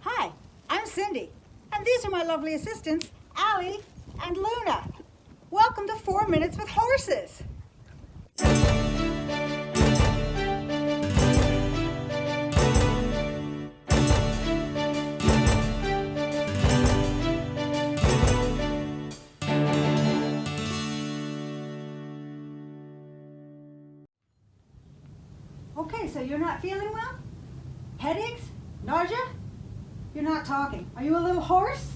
Hi, I'm Cindy, and these are my lovely assistants, Allie and Luna. Welcome to 4 Minutes with Horses. Okay, so you're not feeling well? Headaches? Nausea? You're not talking. Are you a little hoarse?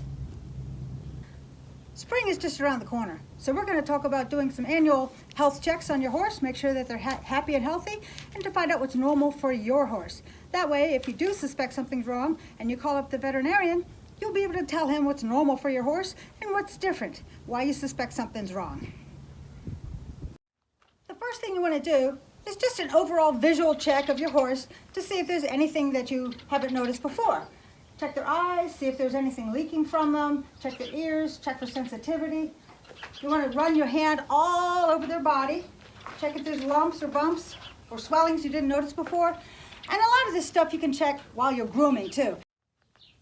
Spring is just around the corner, so we're going to talk about doing some annual health checks on your horse, make sure that they're happy and healthy, and to find out what's normal for your horse. That way, if you do suspect something's wrong and you call up the veterinarian, you'll be able to tell him what's normal for your horse and what's different, why you suspect something's wrong. The first thing you want to do is just an overall visual check of your horse to see if there's anything that you haven't noticed before. Check their eyes, see if there's anything leaking from them, check their ears, check for sensitivity. You want to run your hand all over their body, check if there's lumps or bumps or swellings you didn't notice before. And a lot of this stuff you can check while you're grooming too.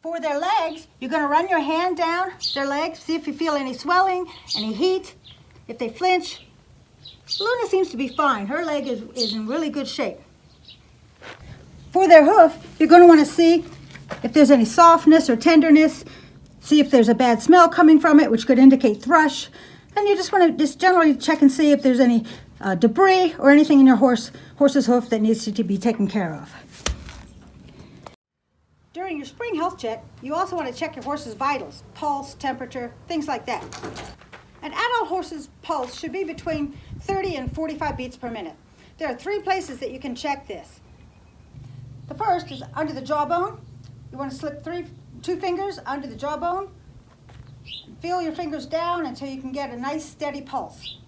For their legs, you're going to run your hand down their legs, see if you feel any swelling, any heat, if they flinch. Luna seems to be fine. Her leg is in really good shape. For their hoof, you're going to want to see if there's any softness or tenderness, see if there's a bad smell coming from it, which could indicate thrush. And you just want to just generally check and see if there's any debris or anything in your horse's hoof that needs to be taken care of. During your spring health check, you also want to check your horse's vitals, pulse, temperature, things like that. An adult horse's pulse should be between 30 and 45 beats per minute. There are 3 places that you can check this. The first is under the jawbone. You want to slip 2 fingers under the jawbone. Feel your fingers down until you can get a nice steady pulse.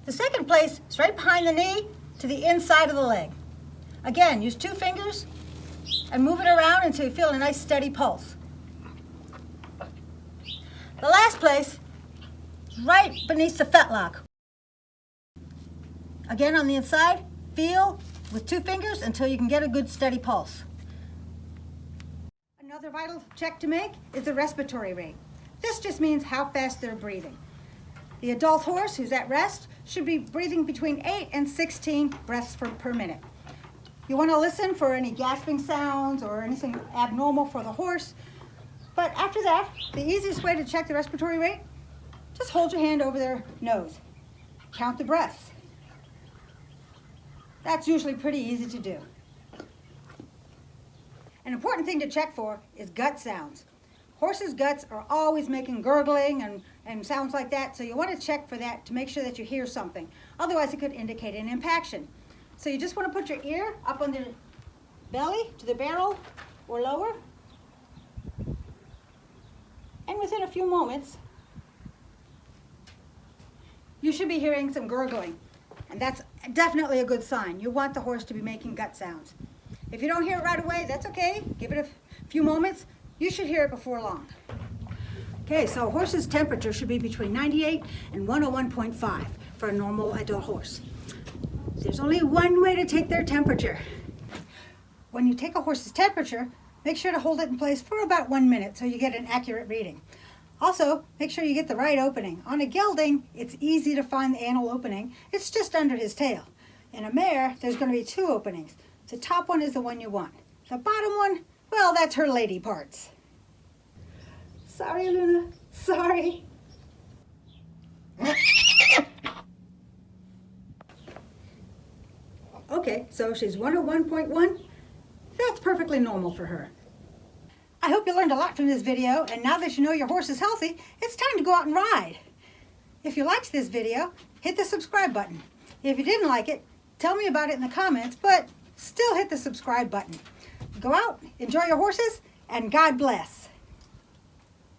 The second place is right behind the knee to the inside of the leg. Again, use 2 fingers and move it around until you feel a nice steady pulse. The last place is right beneath the fetlock. Again, on the inside, feel with 2 fingers until you can get a good steady pulse. Another vital check to make is the respiratory rate. This just means how fast they're breathing. The adult horse who's at rest should be breathing between 8 and 16 breaths per minute. You want to listen for any gasping sounds or anything abnormal for the horse. But after that, the easiest way to check the respiratory rate, just hold your hand over their nose. Count the breaths. That's usually pretty easy to do. An important thing to check for is gut sounds. Horses' guts are always making gurgling and sounds like that, so you want to check for that to make sure that you hear something. Otherwise, it could indicate an impaction. So you just want to put your ear up on the belly to the barrel or lower. And within a few moments, you should be hearing some gurgling. And that's definitely a good sign. You want the horse to be making gut sounds. If you don't hear it right away, that's okay. Give it a few moments. You should hear it before long. Okay, so a horse's temperature should be between 98 and 101.5 for a normal adult horse. There's only one way to take their temperature. When you take a horse's temperature, make sure to hold it in place for about 1 minute so you get an accurate reading. Also, make sure you get the right opening. On a gelding, it's easy to find the anal opening. It's just under his tail. In a mare, there's going to be 2 openings. The top one is the one you want. The bottom one, well, that's her lady parts. Sorry, Luna. Sorry. Okay, so she's 101.1. That's perfectly normal for her. I hope you learned a lot from this video, and now that you know your horse is healthy, it's time to go out and ride. If you liked this video, hit the subscribe button. If you didn't like it, tell me about it in the comments, but still hit the subscribe button. Go out, enjoy your horses, and God bless.